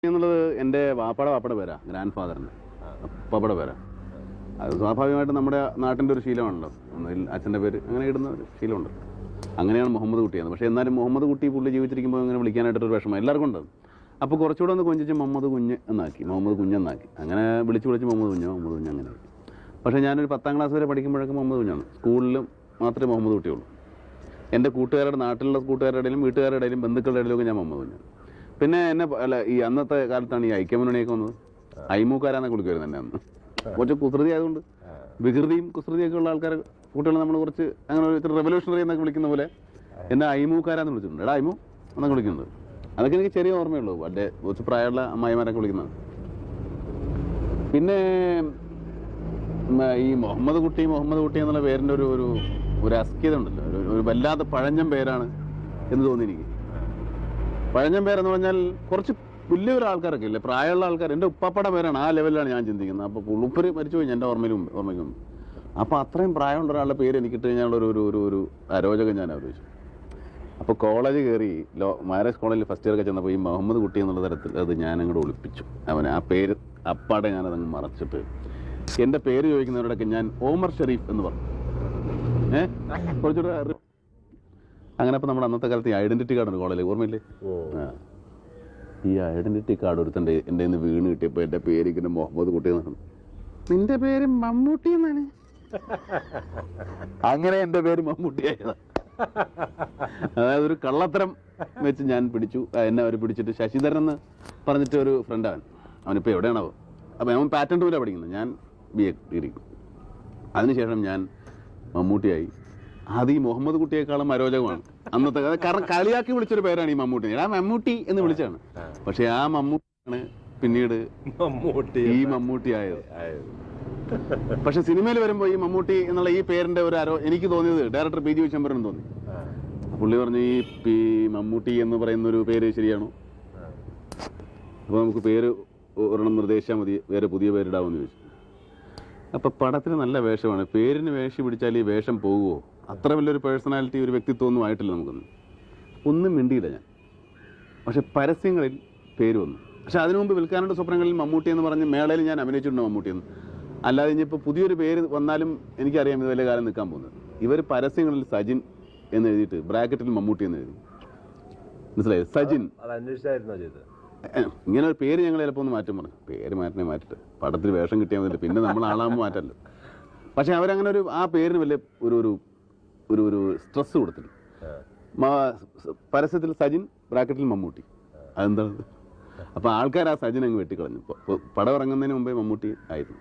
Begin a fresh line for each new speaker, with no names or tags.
എന്നുള്ളത് എൻ്റെ വാപ്പയുടെ പേരാ, ഗ്രാൻഡ് ഫാദറിൻ്റെ അപ്പയുടെ പേരാ. അത് സ്വാഭാവികമായിട്ട് നമ്മുടെ നാട്ടിൻ്റെ ഒരു ശീലമാണല്ലോ, ഒന്നിൽ അച്ഛൻ്റെ പേര് അങ്ങനെ ഇടുന്ന ഒരു ശീലമുണ്ട്. അങ്ങനെയാണ് മുഹമ്മദ് കുട്ടിയെന്ന്. പക്ഷേ എന്നാലും മുഹമ്മദ് കുട്ടി പുള്ളി ജീവിച്ചിരിക്കുമ്പോൾ അങ്ങനെ വിളിക്കാനായിട്ടൊരു വിഷമം എല്ലാവർക്കും ഉണ്ട്. അപ്പോൾ കുറച്ചുകൂടെ ഒന്ന് കൊഞ്ചിച്ച് മുഹമ്മദ് കുഞ്ഞ് എന്നാക്കി, മുഹമ്മദ് കുഞ്ഞെന്നാക്കി. അങ്ങനെ വിളിച്ച് മുഹമ്മദ് കുഞ്ഞ് അങ്ങനെ ആക്കി. പക്ഷേ ഞാനൊരു 10ാം ക്ലാസ് വരെ പഠിക്കുമ്പോഴൊക്കെ മുഹമ്മദ് കുഞ്ഞാണ്. സ്കൂളിലും മാത്രമേ മുഹമ്മദ് കുട്ടിയുള്ളൂ. എൻ്റെ കൂട്ടുകാരുടെ, നാട്ടിലുള്ള കൂട്ടുകാരുടെ ഇടയിലും വീട്ടുകാരുടെ ഇടയിലും ബന്ധുക്കളുടെ ഇടയിലൊക്കെ ഞാൻ മുഹമ്മദ് കുഞ്ഞാണ്. പിന്നെ എന്നെ ഈ അന്നത്തെ കാലത്താണ് ഈ ഐക്യമുന്നണിയൊക്കെ വന്നത്. അയിമൂക്കാരാന്നൊക്കെ വിളിക്കുമായിരുന്നു എന്നെ അന്ന്. കുറച്ച് കുസൃതി ആയതുകൊണ്ട്, വികൃതിയും കുസൃതിയൊക്കെ ഉള്ള ആൾക്കാർ കുട്ടികളെ നമ്മൾ കുറച്ച് അങ്ങനെ ഒരു റെവല്യൂഷണറി എന്നൊക്കെ വിളിക്കുന്ന പോലെ എന്നെ അയിമൂക്കാരാന്ന് വിളിച്ചിട്ടുണ്ട്. എടാ അയിമു എന്നൊക്കെ വിളിക്കുന്നത്. അതൊക്കെ എനിക്ക് ചെറിയ ഓർമ്മയുള്ളൂ. വളരെ കുറച്ച് പ്രായമുള്ള അമ്മായിമാരൊക്കെ വിളിക്കുന്നത്. പിന്നെ ഈ മുഹമ്മദ് കുട്ടി എന്നുള്ള പേരിൻ്റെ ഒരു അസ്കിത ഉണ്ടല്ലോ, ഒരു വല്ലാത്ത പഴഞ്ഞം പേരാണ് എന്ന് തോന്നി എനിക്ക്. പഴഞ്ഞം പേരെന്ന് പറഞ്ഞാൽ കുറച്ച് വലിയൊരു ആൾക്കാരൊക്കെ ഇല്ലേ, പ്രായമുള്ള ആൾക്കാർ. എൻ്റെ ഉപ്പാപ്പയുടെ പേരാണ്, ആ ലെവലിലാണ് ഞാൻ ചിന്തിക്കുന്നത്. അപ്പോൾ പുള്ളുപ്പര് മരിച്ചു പോയി എൻ്റെ ഓർമ്മയ്ക്ക് മുമ്പ്. അപ്പോൾ അത്രയും പ്രായമുള്ള ഒരാളുടെ പേര് എനിക്കിട്ട് കഴിഞ്ഞാൽ ഒരു അരോചകം ഞാൻ ആലോചിച്ചു. അപ്പോൾ കോളേജ് കയറി മാരേജ് കോളേജിൽ ഫസ്റ്റ് ഇയറൊക്കെ ചെന്നപ്പോൾ ഈ മുഹമ്മദ് കുട്ടി എന്നുള്ള തരത്തിൽ അത് ഞാൻ അങ്ങോട്ട് ഒളിപ്പിച്ചു. അവനെ ആ പേര് അപ്പാടെ ഞാനതങ്ങ് മറച്ചിട്ട് എൻ്റെ പേര് ചോദിക്കുന്നവരോടൊക്കെ ഞാൻ ഓമർ ഷെരീഫ് എന്ന് പറഞ്ഞു. കുറച്ചുകൂടെ അങ്ങനെ. അപ്പോൾ നമ്മുടെ അന്നത്തെ കാലത്ത് ഈ ഐഡൻറ്റിറ്റി കാർഡ് ഉണ്ട് കോളേജിൽ, ഓർമ്മയില്ലേ? ഈ ഐഡൻറ്റിറ്റി കാർഡ് ഒരുത്തൻ്റെ എൻ്റെ നിന്ന് വീണ് കിട്ടിയപ്പോൾ എൻ്റെ പേര് ഇങ്ങനെ മുഹമ്മദ് കുട്ടി എന്നാണ്. നിന്റെ പേര് മമ്മൂട്ടി എന്നാണ്. അങ്ങനെ എൻ്റെ പേര് മമ്മൂട്ടി ആയതാണ്. അതായത് ഒരു കള്ളത്തരം വെച്ച് ഞാൻ പിടിച്ചു. എന്നെ അവർ പിടിച്ചിട്ട് ശശിധരൻ എന്ന് പറഞ്ഞിട്ട് ഒരു ഫ്രണ്ടാണ്, അവനിപ്പോൾ എവിടെയാണാവോ. അപ്പോൾ അവൻ പാറ്റേൺ ടൂലാണ് പഠിക്കുന്നത്, ഞാൻ BA ഡിഗ്രി. അതിനുശേഷം ഞാൻ മമ്മൂട്ടിയായി. അത് ഈ മുഹമ്മദ് കുട്ടിയേക്കാളും അരോചകമാണ് അന്നത്തെ. കാരണം കളിയാക്കി വിളിച്ചൊരു പേരാണ് ഈ മമ്മൂട്ടി. ആ മമ്മൂട്ടി എന്ന് വിളിച്ചാണ്. പക്ഷെ ആ മമ്മൂട്ടിയാണ് പിന്നീട് ഈ മമ്മൂട്ടി ആയത്. പക്ഷെ സിനിമയിൽ വരുമ്പോൾ ഈ മമ്മൂട്ടി എന്നുള്ള ഈ പേരിന്റെ എനിക്ക് തോന്നിയത് ഡയറക്ടർ PG വിശ്വംഭരൻ തോന്നി. പുള്ളി പറഞ്ഞു, ഈ മമ്മൂട്ടി എന്ന് പറയുന്ന ഒരു പേര് ശരിയാണോ? അപ്പോൾ നമുക്ക് പേര് ഒരെണ്ണം നിർദ്ദേശിച്ചാൽ മതി, വേറെ പുതിയ പേരിടാമെന്ന് ചോദിച്ചു. അപ്പം പടത്തിന് നല്ല വേഷമാണ്, പേരിന് വേഷം പിടിച്ചാൽ ഈ വേഷം പോകുമോ? അത്ര വലിയൊരു പേഴ്സണാലിറ്റി, ഒരു വ്യക്തിത്വമൊന്നും ആയിട്ടില്ല നമുക്കൊന്നും. ഒന്നും മിണ്ടിയില്ല ഞാൻ. പക്ഷെ പരസ്യങ്ങളിൽ പേര് വന്നു. പക്ഷെ അതിനു മുമ്പ് വിൽക്കാനുള്ള സ്വപ്നങ്ങളിൽ മമ്മൂട്ടി എന്ന് പറഞ്ഞ് മേളയിൽ ഞാൻ അഭിനയിച്ചിട്ടുണ്ട് മമ്മൂട്ടിയെന്ന്. അല്ലാതെ ഇനിയിപ്പോൾ പുതിയൊരു പേര് വന്നാലും എനിക്കറിയാം ഇത് വലിയ കാലം നിൽക്കാൻ പോകുന്നത്. ഇവർ പരസ്യങ്ങളിൽ സജിൻ എന്ന് എഴുതിയിട്ട് ബ്രാക്കറ്റിൽ മമ്മൂട്ടി എന്ന് എഴുതി. മനസ്സിലായി? സജിൻ. ഇങ്ങനെ ഒരു പേര് ഞങ്ങൾ ചിലപ്പോൾ ഒന്ന് മാറ്റം പറഞ്ഞു. പേര് മാറ്റിട്ട് പടത്തിൽ വേഷം കിട്ടിയാൽ മതി, പിന്നെ നമ്മൾ ആളാകുമ്പോൾ മാറ്റമല്ലോ. പക്ഷെ അവരങ്ങനെ ആ പേരിന് വലിയ ഒരു സ്ട്രെസ് കൊടുത്തില്ല. പരസ്യത്തിൽ സജിൻ ബ്രാക്കറ്റിൽ മമ്മൂട്ടി. അതെന്താണ്? അപ്പോൾ ആൾക്കാർ ആ സജിൻ അങ്ങ് വെട്ടിക്കളഞ്ഞു. പടം ഇറങ്ങുന്നതിന് മുമ്പേ മമ്മൂട്ടി ആയിരുന്നു.